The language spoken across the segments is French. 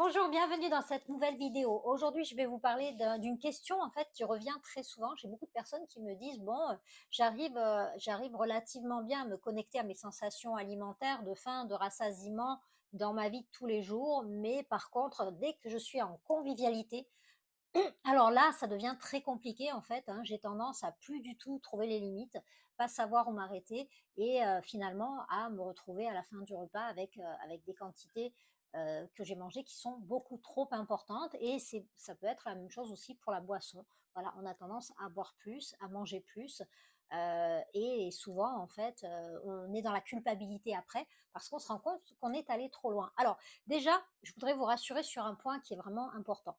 Bonjour, bienvenue dans cette nouvelle vidéo. Aujourd'hui, je vais vous parler d'une question en fait qui revient très souvent. J'ai beaucoup de personnes qui me disent bon, j'arrive relativement bien à me connecter à mes sensations alimentaires de faim, de rassasiement dans ma vie de tous les jours, mais par contre, dès que je suis en convivialité, alors là, ça devient très compliqué en fait, hein. J'ai tendance à plus du tout trouver les limites, pas savoir où m'arrêter et finalement à me retrouver à la fin du repas avec des quantités que j'ai mangées qui sont beaucoup trop importantes et ça peut être la même chose aussi pour la boisson. Voilà, on a tendance à boire plus, à manger plus et souvent en fait, on est dans la culpabilité après parce qu'on se rend compte qu'on est allé trop loin. Alors déjà, je voudrais vous rassurer sur un point qui est vraiment important.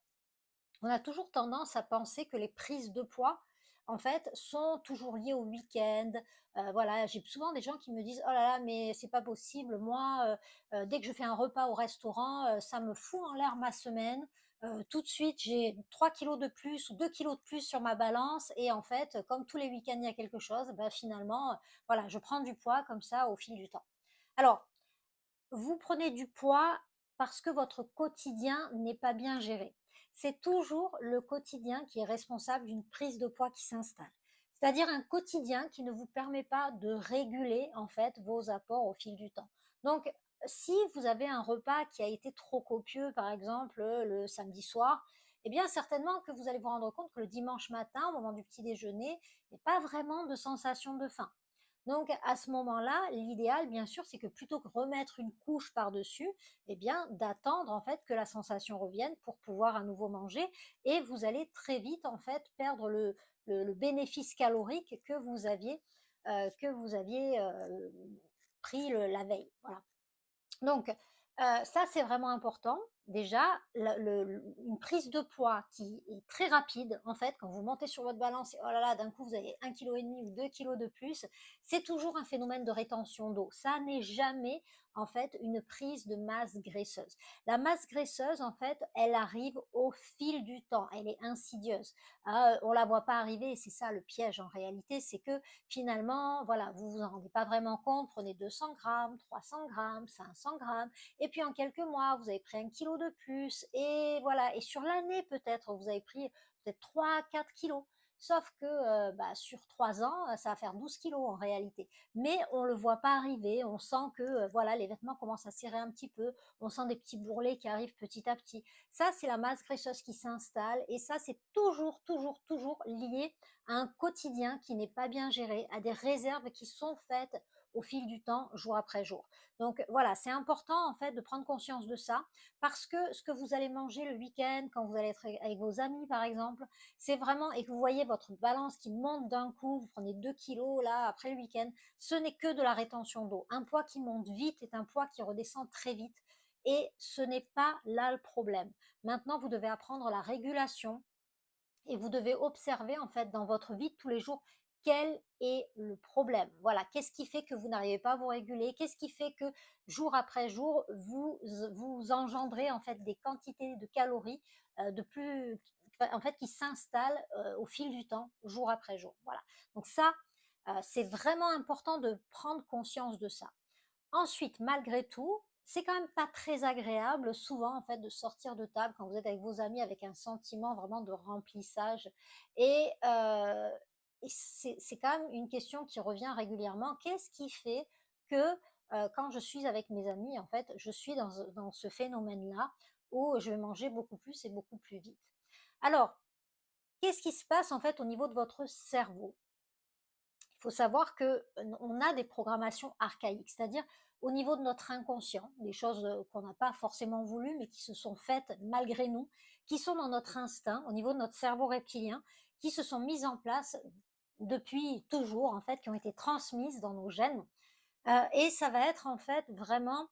On a toujours tendance à penser que les prises de poids, en fait, sont toujours liées au week-end. Voilà, j'ai souvent des gens qui me disent: «Oh là là, mais c'est pas possible, moi, dès que je fais un repas au restaurant, ça me fout en l'air ma semaine. Tout de suite, j'ai 3 kilos de plus ou 2 kilos de plus sur ma balance et en fait, comme tous les week-ends, il y a quelque chose, bah, finalement, voilà, je prends du poids comme ça au fil du temps». Alors, vous prenez du poids parce que votre quotidien n'est pas bien géré. C'est toujours le quotidien qui est responsable d'une prise de poids qui s'installe. C'est-à-dire un quotidien qui ne vous permet pas de réguler en fait vos apports au fil du temps. Donc, si vous avez un repas qui a été trop copieux, par exemple le samedi soir, eh bien certainement que vous allez vous rendre compte que le dimanche matin, au moment du petit déjeuner, il n'y a pas vraiment de sensation de faim. Donc à ce moment-là, l'idéal bien sûr, c'est que plutôt que remettre une couche par-dessus, eh bien d'attendre en fait que la sensation revienne pour pouvoir à nouveau manger et vous allez très vite en fait perdre le bénéfice calorique que vous aviez pris la veille. Voilà. Donc, ça, c'est vraiment important. Déjà, une prise de poids qui est très rapide, en fait, quand vous montez sur votre balance et oh là là, d'un coup, vous avez 1,5 kg ou 2 kilos de plus, c'est toujours un phénomène de rétention d'eau. Ça n'est jamais, en fait, une prise de masse graisseuse. La masse graisseuse, en fait, elle arrive au fil du temps. Elle est insidieuse. On la voit pas arriver et c'est ça le piège en réalité, c'est que finalement, voilà, vous vous en rendez pas vraiment compte, prenez 200 grammes, 300 grammes, 500 grammes, et puis en quelques mois, vous avez pris 1 kilo de plus, et voilà, et sur l'année peut-être, vous avez pris peut-être 3, 4 kilos. Sauf que bah, sur 3 ans, ça va faire 12 kilos en réalité. Mais on ne le voit pas arriver, on sent que voilà, les vêtements commencent à serrer un petit peu, on sent des petits bourrelets qui arrivent petit à petit. Ça, c'est la masse graisseuse qui s'installe, et ça, c'est toujours, toujours, toujours lié à un quotidien qui n'est pas bien géré, à des réserves qui sont faites au fil du temps, jour après jour. Donc voilà, c'est important en fait de prendre conscience de ça parce que ce que vous allez manger le week-end, quand vous allez être avec vos amis par exemple, c'est vraiment, et que vous voyez votre balance qui monte d'un coup, vous prenez 2 kilos là après le week-end, ce n'est que de la rétention d'eau. Un poids qui monte vite est un poids qui redescend très vite et ce n'est pas là le problème. Maintenant, vous devez apprendre la régulation et vous devez observer en fait dans votre vie de tous les jours quel est le problème. Voilà, qu'est-ce qui fait que vous n'arrivez pas à vous réguler? Qu'est-ce qui fait que jour après jour, vous engendrez en fait des quantités de calories de plus, en fait, qui s'installent au fil du temps, jour après jour. Voilà. Donc ça, c'est vraiment important de prendre conscience de ça. Ensuite, malgré tout, c'est quand même pas très agréable souvent en fait de sortir de table quand vous êtes avec vos amis avec un sentiment vraiment de remplissage et c'est quand même une question qui revient régulièrement. Qu'est-ce qui fait que, quand je suis avec mes amis, en fait, je suis dans ce phénomène-là où je vais manger beaucoup plus et beaucoup plus vite? Alors, qu'est-ce qui se passe en fait au niveau de votre cerveau? Il faut savoir que on a des programmations archaïques, c'est-à-dire au niveau de notre inconscient, des choses qu'on n'a pas forcément voulu, mais qui se sont faites malgré nous, qui sont dans notre instinct, au niveau de notre cerveau reptilien, qui se sont mises en place depuis toujours, en fait, qui ont été transmises dans nos gènes. Et ça va être en fait vraiment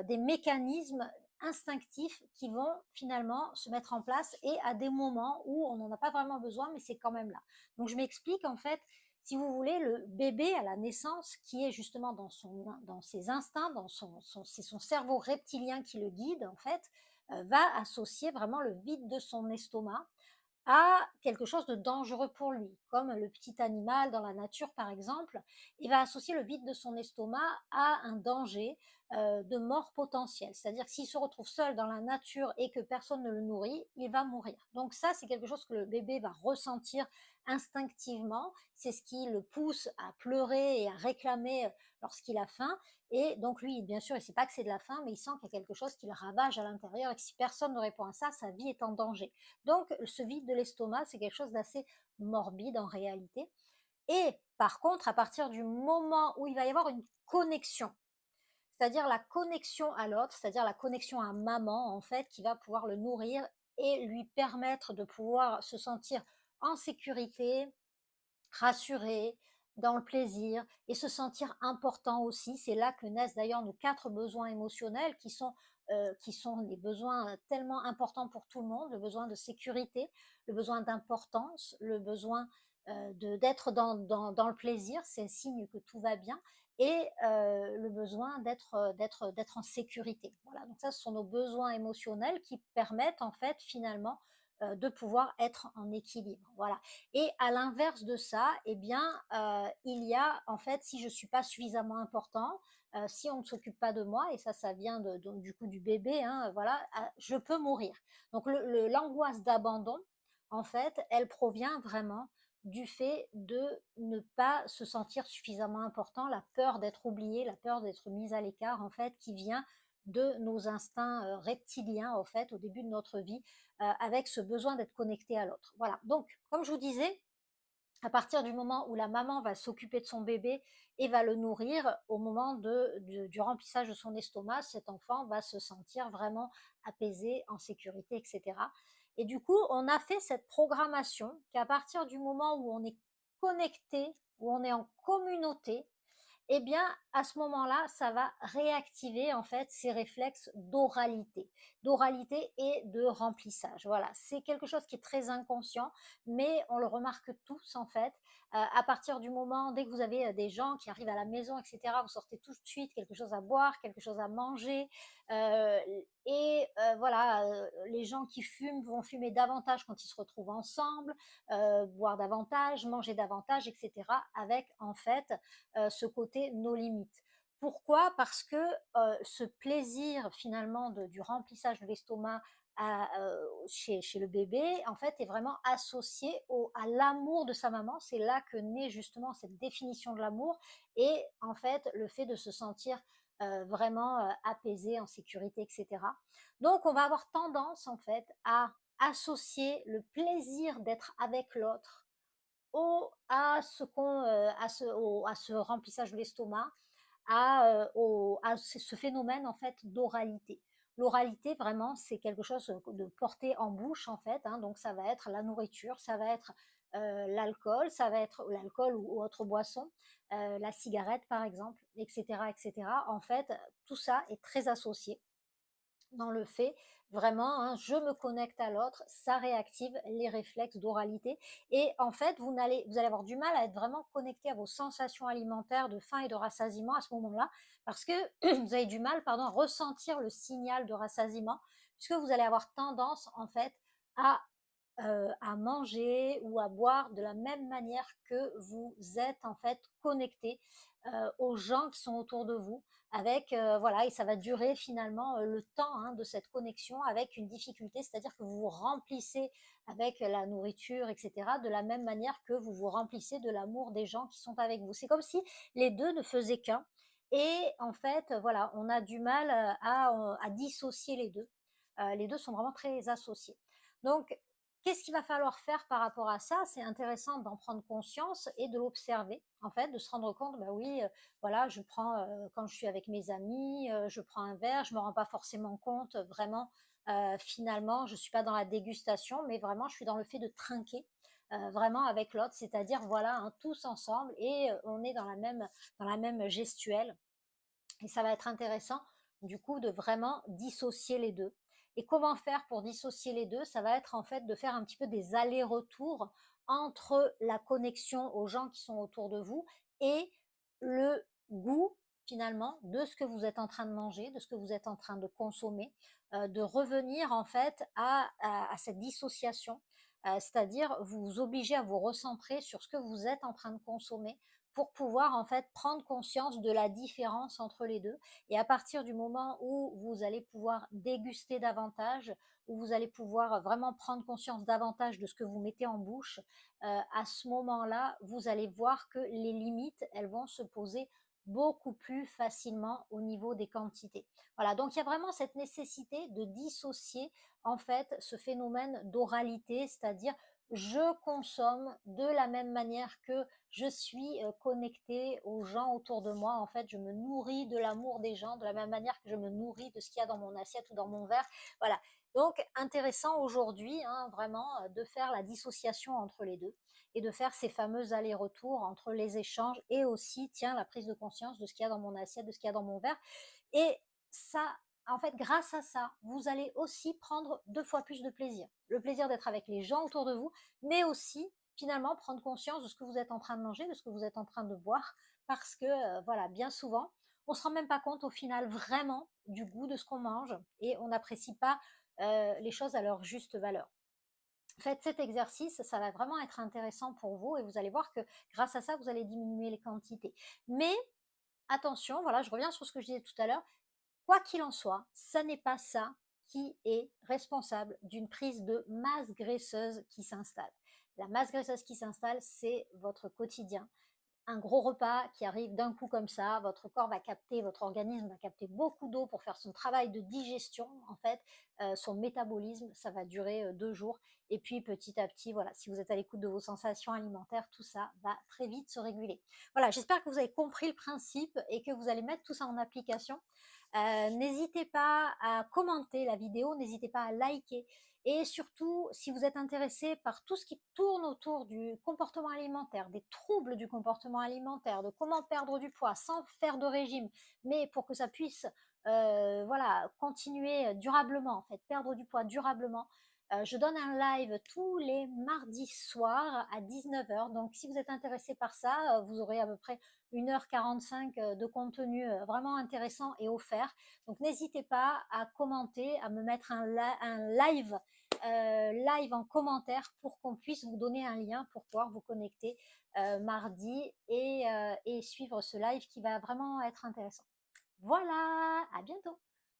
des mécanismes instinctifs qui vont finalement se mettre en place et à des moments où on n'en a pas vraiment besoin, mais c'est quand même là. Donc je m'explique en fait, si vous voulez, le bébé à la naissance qui est justement dans ses instincts, c'est son cerveau reptilien qui le guide en fait, va associer vraiment le vide de son estomac à quelque chose de dangereux pour lui, comme le petit animal dans la nature par exemple, il va associer le vide de son estomac à un danger, de mort potentielle. C'est-à-dire que s'il se retrouve seul dans la nature et que personne ne le nourrit, il va mourir. Donc ça, c'est quelque chose que le bébé va ressentir instinctivement. C'est ce qui le pousse à pleurer et à réclamer lorsqu'il a faim. Et donc lui, bien sûr, il ne sait pas que c'est de la faim, mais il sent qu'il y a quelque chose qui le ravage à l'intérieur et que si personne ne répond à ça, sa vie est en danger. Donc ce vide de l'estomac, c'est quelque chose d'assez morbide en réalité. Et par contre, à partir du moment où il va y avoir une connexion, c'est-à-dire la connexion à l'autre, c'est-à-dire la connexion à maman, en fait, qui va pouvoir le nourrir et lui permettre de pouvoir se sentir en sécurité, rassuré, dans le plaisir et se sentir important aussi. C'est là que naissent d'ailleurs nos 4 besoins émotionnels qui sont des besoins tellement importants pour tout le monde, le besoin de sécurité, le besoin d'importance, le besoin d'être dans le plaisir, c'est signe que tout va bien, et le besoin d'être en sécurité. Voilà, donc ça, ce sont nos besoins émotionnels qui permettent en fait finalement de pouvoir être en équilibre. Voilà. Et à l'inverse de ça, eh bien, il y a en fait, si je ne suis pas suffisamment important, si on ne s'occupe pas de moi, et ça vient du coup du bébé, hein, voilà, je peux mourir. Donc l'angoisse d'abandon, en fait, elle provient vraiment du fait de ne pas se sentir suffisamment important, la peur d'être oublié, la peur d'être mise à l'écart, en fait, qui vient de nos instincts reptiliens, en fait, au début de notre vie, avec ce besoin d'être connecté à l'autre. Voilà, donc, comme je vous disais, à partir du moment où la maman va s'occuper de son bébé et va le nourrir, au moment du remplissage de son estomac, cet enfant va se sentir vraiment apaisé, en sécurité, etc. Et du coup, on a fait cette programmation qu'à partir du moment où on est connecté, où on est en communauté, eh bien, à ce moment-là, ça va réactiver en fait ces réflexes d'oralité et de remplissage. Voilà, c'est quelque chose qui est très inconscient, mais on le remarque tous en fait. À partir du moment, dès que vous avez des gens qui arrivent à la maison, etc., vous sortez tout de suite quelque chose à boire, quelque chose à manger. euh, voilà, les gens qui fument vont fumer davantage quand ils se retrouvent ensemble, boire davantage, manger davantage, etc., avec en fait ce côté nos limites. Pourquoi? Parce que ce plaisir finalement du remplissage de l'estomac chez le bébé, en fait, est vraiment associé à l'amour de sa maman. C'est là que naît justement cette définition de l'amour et en fait le fait de se sentir vraiment apaisé, en sécurité, etc. Donc on va avoir tendance en fait à associer le plaisir d'être avec l'autre à ce remplissage de l'estomac, à ce phénomène en fait d'oralité. L'oralité, vraiment, c'est quelque chose de porté en bouche, en fait, hein, donc ça va être la nourriture, ça va être l'alcool, ça va être l'alcool ou autre boisson, la cigarette par exemple, etc., etc. En fait, tout ça est très associé dans le fait vraiment, hein, je me connecte à l'autre, ça réactive les réflexes d'oralité et en fait vous allez avoir du mal à être vraiment connecté à vos sensations alimentaires de faim et de rassasiement à ce moment-là parce que vous avez du mal, pardon, à ressentir le signal de rassasiement puisque vous allez avoir tendance en fait à à manger ou à boire de la même manière que vous êtes en fait connecté aux gens qui sont autour de vous avec voilà, et ça va durer finalement le temps, hein, de cette connexion avec une difficulté, c'est-à-dire que vous vous remplissez avec la nourriture, etc., de la même manière que vous vous remplissez de l'amour des gens qui sont avec vous. C'est comme si les deux ne faisaient qu'un et en fait voilà, on a du mal à dissocier les deux. Les deux sont vraiment très associés. Donc qu'est-ce qu'il va falloir faire par rapport à ça? C'est intéressant d'en prendre conscience et de l'observer, en fait, de se rendre compte, bah oui, voilà, je prends, quand je suis avec mes amis, je prends un verre, je me rends pas forcément compte vraiment, finalement, je suis pas dans la dégustation, mais vraiment je suis dans le fait de trinquer, vraiment avec l'autre, c'est-à-dire voilà, hein, tous ensemble et on est dans la même gestuelle. Et ça va être intéressant, du coup, de vraiment dissocier les deux. Et comment faire pour dissocier les deux? Ça va être en fait de faire un petit peu des allers-retours entre la connexion aux gens qui sont autour de vous et le goût finalement de ce que vous êtes en train de manger, de ce que vous êtes en train de consommer, de revenir en fait à cette dissociation, c'est-à-dire vous vous obligez à vous recentrer sur ce que vous êtes en train de consommer pour pouvoir en fait prendre conscience de la différence entre les 2. Et à partir du moment où vous allez pouvoir déguster davantage, où vous allez pouvoir vraiment prendre conscience davantage de ce que vous mettez en bouche, à ce moment-là, vous allez voir que les limites, elles vont se poser beaucoup plus facilement au niveau des quantités. Voilà, donc il y a vraiment cette nécessité de dissocier en fait ce phénomène d'oralité, c'est-à-dire je consomme de la même manière que je suis connectée aux gens autour de moi. En fait, je me nourris de l'amour des gens de la même manière que je me nourris de ce qu'il y a dans mon assiette ou dans mon verre. Voilà. Donc, intéressant aujourd'hui, hein, vraiment, de faire la dissociation entre les deux et de faire ces fameux allers-retours entre les échanges et aussi, tiens, la prise de conscience de ce qu'il y a dans mon assiette, de ce qu'il y a dans mon verre. Et ça, en fait, grâce à ça, vous allez aussi prendre 2 fois plus de plaisir. Le plaisir d'être avec les gens autour de vous, mais aussi, finalement, prendre conscience de ce que vous êtes en train de manger, de ce que vous êtes en train de boire, parce que, voilà, bien souvent, on se rend même pas compte au final vraiment du goût de ce qu'on mange et on n'apprécie pas les choses à leur juste valeur. Faites cet exercice, ça va vraiment être intéressant pour vous et vous allez voir que grâce à ça, vous allez diminuer les quantités. Mais attention, voilà, je reviens sur ce que je disais tout à l'heure, quoi qu'il en soit, ça n'est pas ça qui est responsable d'une prise de masse graisseuse qui s'installe. La masse graisseuse qui s'installe, c'est votre quotidien. Un gros repas qui arrive d'un coup comme ça, votre corps va capter, votre organisme va capter beaucoup d'eau pour faire son travail de digestion, en fait, son métabolisme, ça va durer 2 jours. Et puis petit à petit, voilà, si vous êtes à l'écoute de vos sensations alimentaires, tout ça va très vite se réguler. Voilà, j'espère que vous avez compris le principe et que vous allez mettre tout ça en application. N'hésitez pas à commenter la vidéo, n'hésitez pas à liker. Et surtout, si vous êtes intéressé par tout ce qui tourne autour du comportement alimentaire, des troubles du comportement alimentaire, de comment perdre du poids sans faire de régime, mais pour que ça puisse voilà, continuer durablement, en fait, perdre du poids durablement, je donne un live tous les mardis soirs à 19 h. Donc, si vous êtes intéressé par ça, vous aurez à peu près 1 h 45 de contenu vraiment intéressant et offert. Donc, n'hésitez pas à commenter, à me mettre un live en commentaire pour qu'on puisse vous donner un lien pour pouvoir vous connecter mardi et suivre ce live qui va vraiment être intéressant. Voilà, à bientôt.